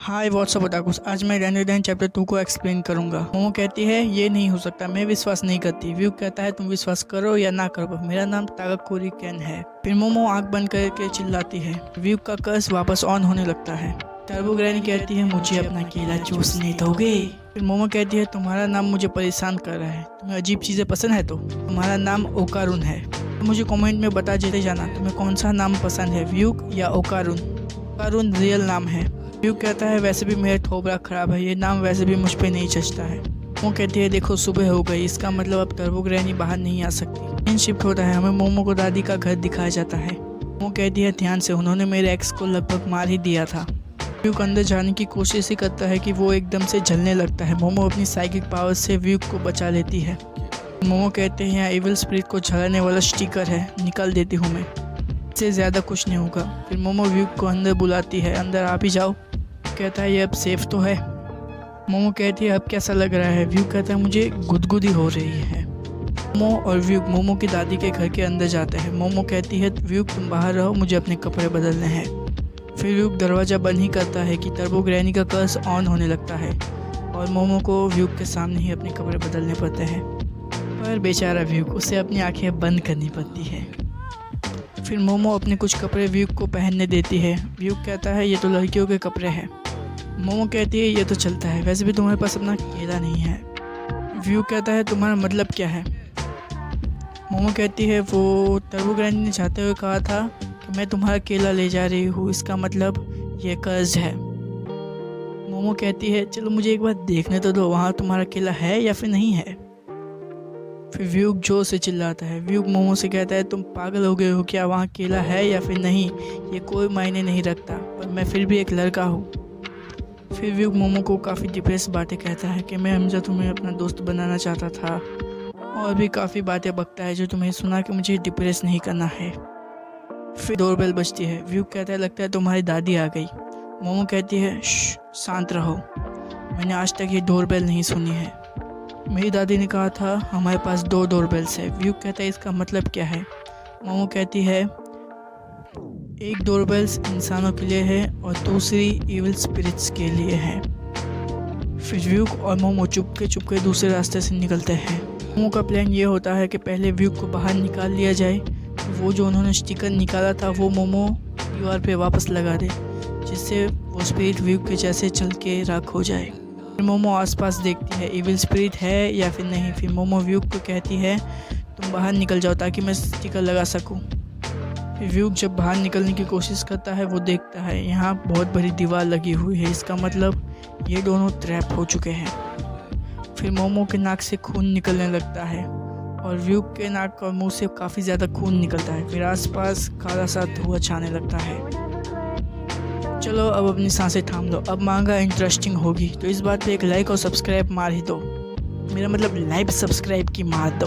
Hi what's up ओटाकुस। आज मैं random chapter 2 को एक्सप्लेन करूंगा। मोमो कहती है ये नहीं हो सकता, मैं विश्वास नहीं करती। व्यू कहता है तुम विश्वास करो या ना करो, मेरा नाम तागाकोरी केन है। फिर मोमो आंख बंद करके चिल्लाती है। व्यू का कर्स वापस ऑन होने लगता है। टर्बो ग्रैनी कहती है मुझे अपना केला चूसने दोगे। फिर मोमो कहती है तुम्हारा नाम मुझे परेशान कर रहा है, तुम्हें अजीब चीज़ें पसंद है तो तुम्हारा नाम ओकारुन है। तो मुझे कमेंट में बता देते जाना तुम्हें कौन सा नाम पसंद है, व्यूक या ओकारुन। ओकारुन रियल नाम है। व्यू कहता है वैसे भी मेरा थोबड़ा खराब है, ये नाम वैसे भी मुझ पे नहीं जचता है। मोमो कहती है देखो सुबह हो गई, इसका मतलब अब टर्बो ग्रैनी बाहर नहीं आ सकती। सीन शिफ्ट होता है, हमें मोमो को दादी का घर दिखाया जाता है। मोमो कहती है ध्यान से, उन्होंने मेरे एक्स को लगभग मार ही दिया था। व्यू अंदर जाने की कोशिश ही करता है कि वो एकदम से जलने लगता है। मोमो अपनी साइकिक पावर से व्यू को बचा लेती है। मोमो कहते हैं यहाँ एविल स्पिरिट को झलाने वाला स्टिकर है, निकाल देती हूँ मैं, इससे ज़्यादा कुछ नहीं होगा। फिर मोमो व्यू को अंदर बुलाती है, अंदर आप ही जाओ। कहता है ये अब सेफ तो है। मोमो कहती है अब कैसा लग रहा है। व्यू कहता है मुझे गुदगुदी हो रही है। मोमो और व्यू मोमो की दादी के घर के अंदर जाते हैं। मोमो कहती है व्यू तुम बाहर रहो, मुझे अपने कपड़े बदलने हैं। फिर व्यू दरवाज़ा बंद ही करता है कि टर्बो ग्रैनी का कर्स ऑन होने लगता है और मोमो को व्यू के सामने ही अपने कपड़े बदलने पड़ते हैं। पर बेचारा व्यू उसे अपनी आंखें बंद करनी पड़ती है। फिर मोमो अपने कुछ कपड़े व्यू को पहनने देती है। व्यू कहता है ये तो लड़कियों के कपड़े हैं। मोमो कहती है ये तो चलता है, वैसे भी तुम्हारे पास अपना केला नहीं है। व्यू कहता है तुम्हारा मतलब क्या है। मोमो कहती है वो टर्बो ग्रैनी ने चाहते हुए कहा था कि मैं तुम्हारा केला ले जा रही हूँ, इसका मतलब ये कर्ज है। मोमो कहती है चलो मुझे एक बार देखने तो दो, वहाँ तुम्हारा केला है या फिर नहीं है। फिर व्यू जोर से चिल्लाता है। व्यू मोमो से कहता है तुम पागल हो गए हो क्या, वहाँ केला है या फिर नहीं ये कोई मायने नहीं रखता, पर मैं फिर भी एक लड़का हूँ। फिर व्यू मोमो को काफ़ी डिप्रेस बातें कहता है कि मैं हमेशा तुम्हें अपना दोस्त बनाना चाहता था, और भी काफ़ी बातें बकता है जो तुम्हें सुना कि मुझे डिप्रेस नहीं करना है। फिर डोरबेल बजती है। व्यू कहता है लगता है तुम्हारी दादी आ गई। मोमो कहती है शांत रहो, मैंने आज तक ये डोरबेल नहीं सुनी है। मेरी दादी ने कहा था हमारे पास 2 डोरबेल्स है। व्यू कहता है इसका मतलब क्या है। मोमो कहती है एक डोरबेल्स इंसानों के लिए है और दूसरी इविल स्पिरिट्स के लिए है। फिर व्यू और मोमो चुपके दूसरे रास्ते से निकलते हैं। मोमो का प्लान ये होता है कि पहले व्यू को बाहर निकाल लिया जाए, वो जो उन्होंने स्टिकर निकाला था वो मोमो दीवार पे वापस लगा दे, जिससे वो स्पिरिट व्यू के जैसे चल के राख हो जाए। फिर मोमो आसपास देखती है इविल स्पिरिट है या फिर नहीं। फिर मोमो व्यू को कहती है तुम बाहर निकल जाओ ताकि मैं स्टिकर लगा सकूं। फिर व्यू जब बाहर निकलने की कोशिश करता है वो देखता है यहाँ बहुत बड़ी दीवार लगी हुई है, इसका मतलब ये दोनों ट्रैप हो चुके हैं। फिर मोमो के नाक से खून निकलने लगता है और व्यू के नाक और मुंह से काफ़ी ज़्यादा खून निकलता है। फिर आसपास काला सा धुआं छाने लगता है। चलो अब अपनी सांसें थाम लो, अब मांगा इंटरेस्टिंग होगी, तो इस बात पे एक लाइक और सब्सक्राइब मार ही दो। मेरा मतलब लाइव सब्सक्राइब की मार दो।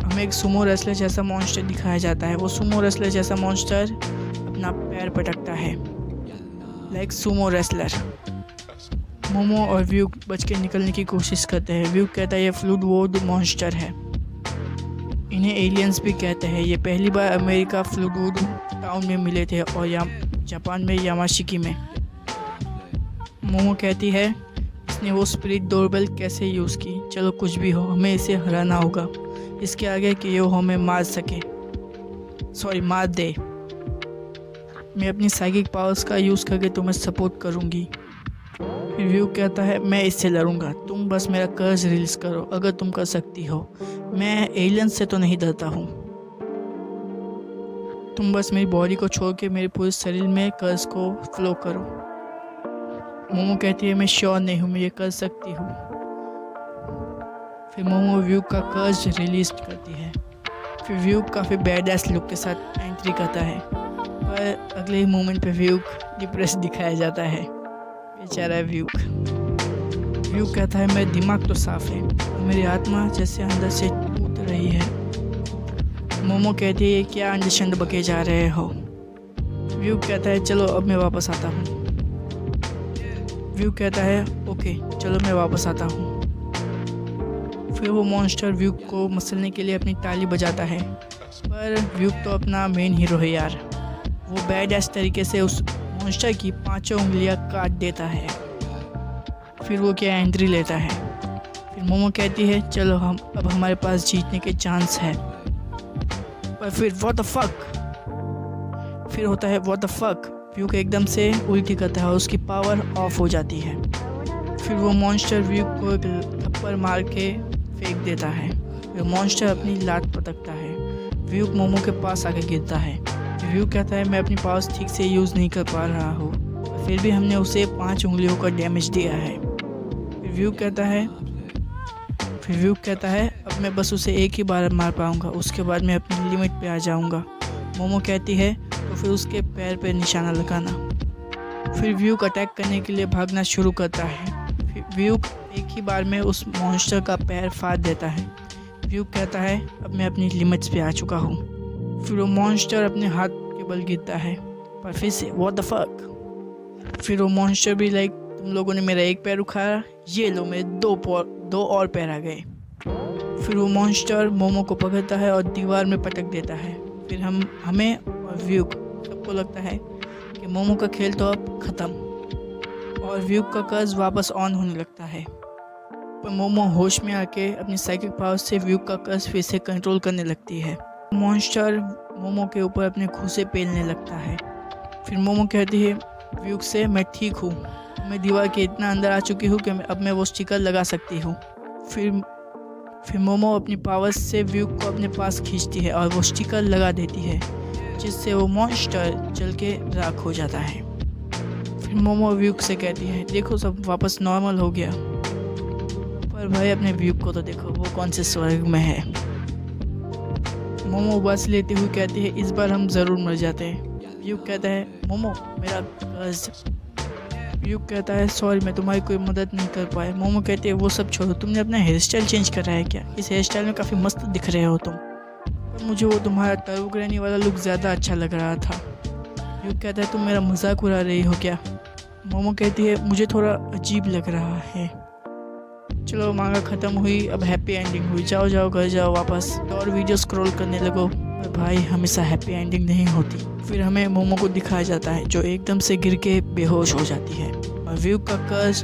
हमें एक सुमो रेसलर जैसा मॉन्स्टर दिखाया जाता है। वो सुमो रेसलर जैसा मॉन्स्टर अपना पैर पटकता है लाइक सुमो रेसलर। मोमो और व्यू बच के निकलने की कोशिश करते हैं। व्यू कहता है ये फ्लूड वोड मॉन्स्टर है, इन्हें एलियंस भी कहते हैं। ये पहली बार अमेरिका फ्लूड टाउन में मिले थे और जापान में यामाशिकी में। मोमो कहती है इसने वो स्पिरिट डोरबेल कैसे यूज़ की, चलो कुछ भी हो हमें इसे हराना होगा, इसके आगे कि ये हमें मार दे। मैं अपनी साइकिक पावर्स का यूज़ करके तुम्हें सपोर्ट करूँगी। फिर व्यू कहता है मैं इससे लड़ूंगा, तुम बस मेरा कर्ज रिलीज करो अगर तुम कर सकती हो, मैं एलियंस से तो नहीं डरता हूँ, तुम बस मेरी बॉडी को छोड़ के मेरे पूरे शरीर में कर्ज को फ्लो करो। मोमो कहती है मैं श्योर नहीं हूँ मैं ये कर सकती हूँ। फिर मोमो व्यू का कर्ज रिलीज करती है। फिर व्यू काफ़ी बैडएस लुक के साथ एंट्री करता है, पर अगले ही मोमेंट पे व्यू डिप्रेस दिखाया जाता है। बेचारा व्यू कहता है मेरा दिमाग तो साफ है और मेरी आत्मा जैसे अंदर से टूट रही है। मोमो कहती है क्या अंडरस्टैंड बके जा रहे हो। व्यू कहता है चलो अब मैं वापस आता हूँ। व्यू कहता है ओके चलो मैं वापस आता हूँ। फिर वो मॉन्स्टर व्यू को मसलने के लिए अपनी ताली बजाता है, पर व्यू तो अपना मेन हीरो है यार, वो बैड एस तरीके से उस मॉन्स्टर की 5 उंगलियां काट देता है। फिर वो क्या एंट्री लेता है। फिर मोमो कहती है चलो अब हमारे पास जीतने के चांस है। पर फिर व्हाट द फक, फिर होता है व्हाट द फक। व्यूक एकदम से उल्टी करता है और उसकी पावर ऑफ हो जाती है। फिर वो मॉन्स्टर व्यूक को एक थप्पड़ मार के फेंक देता है। फिर मॉन्स्टर अपनी लात पटकता है। व्यूक मोमो के पास आके गिरता है। व्यूक कहता है मैं अपनी पावर्स ठीक से यूज़ नहीं कर पा रहा हूँ, फिर भी हमने उसे 5 उंगलियों का डैमेज दिया है। फिर व्यूक कहता है अब मैं बस उसे एक ही बार मार पाऊँगा, उसके बाद मैं अपनी लिमिट पे आ जाऊँगा। मोमो कहती है तो फिर उसके पैर पे निशाना लगाना। फिर व्यूक अटैक करने के लिए भागना शुरू करता है। फिर व्यूक एक ही बार में उस मॉन्स्टर का पैर फाड़ देता है। व्यूक कहता है अब मैं अपनी लिमिट्स पे आ चुका हूँ। फिर वो मॉन्स्टर अपने हाथ के बल गिरता है, पर फिर से व्हाट द फक। फिर वो मॉन्स्टर भी लाइक तुम लोगों ने मेरा एक पैर उखाड़ा, ये लो मेरे दो और पैर आ गए। फिर वो मॉन्स्टर मोमो को पकड़ता है और दीवार में पटक देता है। फिर हमें और व्यूक सबको लगता है कि मोमो का खेल तो अब ख़त्म और व्यूक का कर्ज वापस ऑन होने लगता है। पर मोमो होश में आके अपनी साइकिक पावर से व्यूक का कर्ज फिर से कंट्रोल करने लगती है। मॉन्स्टर मोमो के ऊपर अपने खूंसे पेलने लगता है। फिर मोमो कहती है व्यूक से मैं ठीक हूँ, मैं दीवार के इतना अंदर आ चुकी हूँ कि अब मैं वो स्टिकर लगा सकती हूँ। फिर मोमो अपनी पावर्स से व्यूक को अपने पास खींचती है और वो स्टिकर लगा देती है, जिससे वो मॉन्स्टर जल के राख हो जाता है। फिर मोमो व्यूक से कहती है देखो सब वापस नॉर्मल हो गया, पर भाई अपने व्यूक को तो देखो, वो कौन से स्वर्ग में है। मोमो उबास लेते हुए कहती है इस बार हम ज़रूर मर जाते हैं। व्यूक कहता है मोमो मेरा कर्ज। व्यूक कहता है सॉरी मैं तुम्हारी कोई मदद नहीं कर पाया। मोमो कहते हैं वो सब छोड़ो, तुमने अपना हेयर स्टाइल चेंज करा है क्या? इस हेयर स्टाइल में काफ़ी मस्त दिख रहे हो तुम। पर मुझे वो तुम्हारा टर्बो ग्रैनी वाला लुक ज़्यादा अच्छा लग रहा था। व्यूक कहता है तुम मेरा मजाक उड़ा रही हो क्या? मोमो कहती है मुझे थोड़ा अजीब लग रहा है। चलो मांगा ख़त्म हुई, अब हैप्पी एंडिंग हुई। जाओ घर जाओ वापस और वीडियो स्क्रॉल करने लगो। पर भाई हमेशा हैप्पी एंडिंग नहीं होती। फिर हमें मोमो को दिखाया जाता है जो एकदम से गिर के बेहोश हो जाती है और व्यूक का कर्ज